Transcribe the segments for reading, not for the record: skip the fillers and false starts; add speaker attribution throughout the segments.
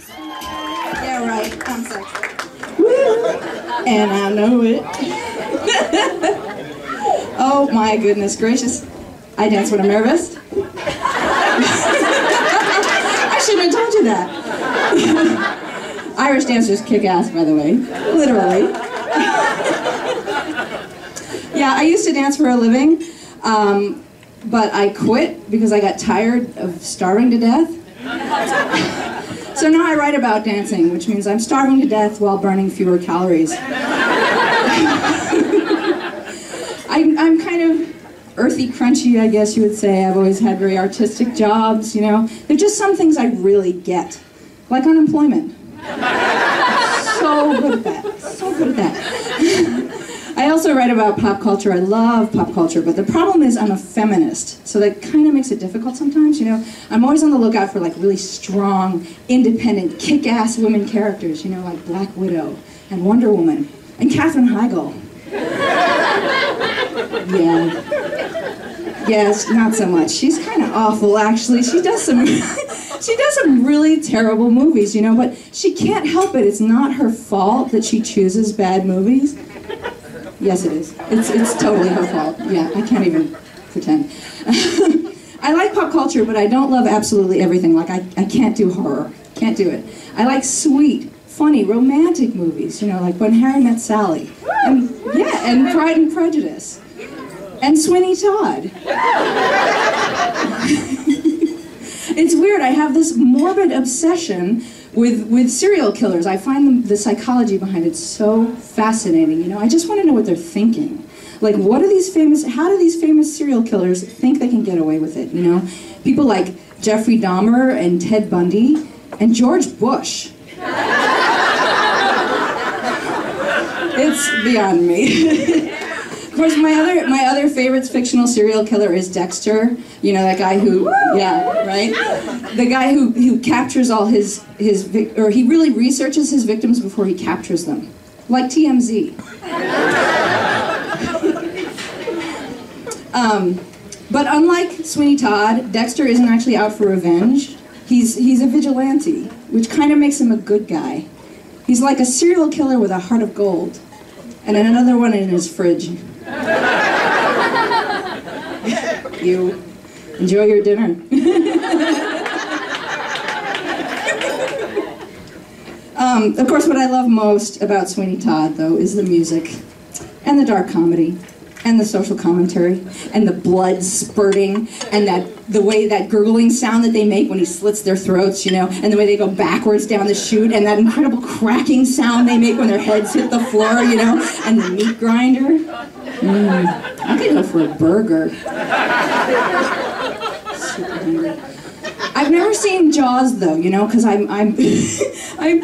Speaker 1: Yeah, right. I'm sexy. Woo! And I know it. Oh my goodness gracious. I dance when I'm nervous. I shouldn't have told you that. Irish dancers kick ass, by the way. Literally. Yeah, I used to dance for a living, but I quit because I got tired of starving to death. So now I write about dancing, which means I'm starving to death while burning fewer calories. I'm kind of earthy, crunchy, I guess you would say. I've always had very artistic jobs, you know. They're just some things I really get, like unemployment. So good at that. So good at that. I also write about pop culture. I love pop culture, but the problem is I'm a feminist, so that kind of makes it difficult sometimes, you know. I'm always on the lookout for like really strong, independent, kick-ass women characters, you know, like Black Widow and Wonder Woman and Katherine Heigl. Yeah. Yes, not so much. She's kind of awful, actually. She does some really terrible movies, you know, but she can't help it. It's not her fault that she chooses bad movies. Yes, it is. It's totally her fault. Yeah, I can't even pretend. I like pop culture, but I don't love absolutely everything. Like, I can't do horror. Can't do it. I like sweet, funny, romantic movies, you know, like When Harry Met Sally. And, yeah, and Pride and Prejudice. And Sweeney Todd. It's weird, I have this morbid obsession with serial killers. I find the psychology behind it so fascinating, you know. I just want to know what they're thinking. Like, how do these famous serial killers think they can get away with it, you know? People like Jeffrey Dahmer and Ted Bundy and George Bush. It's beyond me. Of course, my other favorite fictional serial killer is Dexter. You know, that guy who, yeah, right? The guy who captures all or he really researches his victims before he captures them. Like TMZ. But unlike Sweeney Todd, Dexter isn't actually out for revenge. He's a vigilante, which kind of makes him a good guy. He's like a serial killer with a heart of gold. And another one in his fridge. You enjoy your dinner. Of course, what I love most about Sweeney Todd, though, is the music, and the dark comedy, and the social commentary, and the blood spurting, and that gurgling sound that they make when he slits their throats, you know, and the way they go backwards down the chute, and that incredible cracking sound they make when their heads hit the floor, you know, and the meat grinder. I could go for a burger. Super hungry. I've never seen Jaws, though, you know, because I'm I'm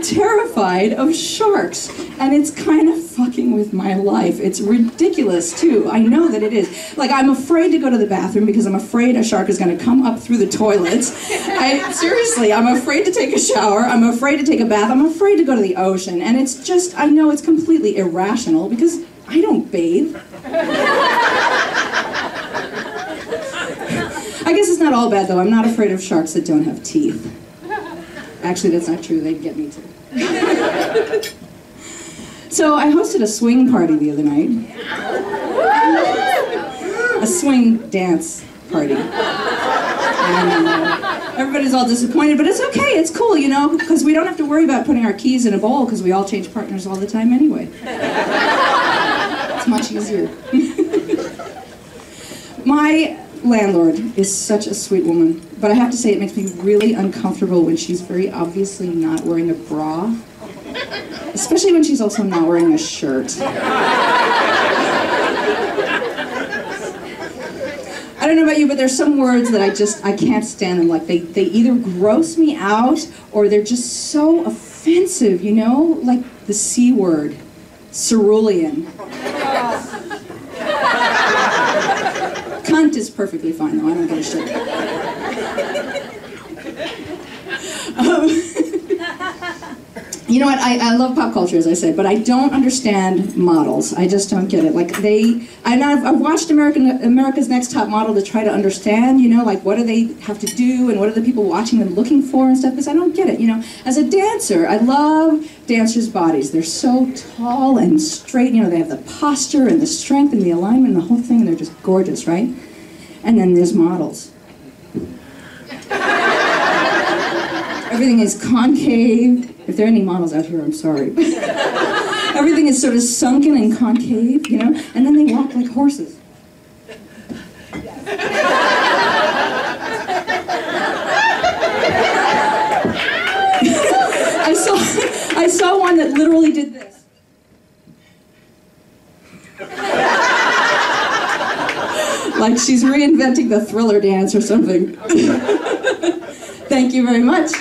Speaker 1: terrified of sharks, and it's kind of fucking with my life. It's ridiculous, too. I know that it is. Like, I'm afraid to go to the bathroom because I'm afraid a shark is going to come up through the toilets. Seriously, I'm afraid to take a shower. I'm afraid to take a bath. I'm afraid to go to the ocean, and it's just, I know it's completely irrational because I don't bathe. I guess it's not all bad, though. I'm not afraid of sharks that don't have teeth. Actually, that's not true. They'd get me, too. So I hosted a swing party the other night. A swing dance party. And everybody's all disappointed, but it's okay. It's cool, you know, because we don't have to worry about putting our keys in a bowl because we all change partners all the time anyway. It's much easier. My landlord is such a sweet woman, but I have to say it makes me really uncomfortable when she's very obviously not wearing a bra, especially when she's also not wearing a shirt. I don't know about you, but there's some words that I can't stand them. Like, they either gross me out or they're just so offensive, you know? Like the C word, cerulean. Cunt is perfectly fine, though. I don't give a shit. You know what, I love pop culture, as I said, but I don't understand models. I just don't get it. Like, I've watched America's Next Top Model to try to understand, you know, like, what do they have to do, and what are the people watching them looking for and stuff, because I don't get it, you know. As a dancer, I love dancers' bodies. They're so tall and straight, you know, they have the posture and the strength and the alignment and the whole thing, and they're just gorgeous, right? And then there's models. Everything is concave. If there are any models out here, I'm sorry. Everything is sort of sunken and concave, you know, and then they walk like horses. I saw one that literally did this. Like she's reinventing the Thriller dance or something. Thank you very much.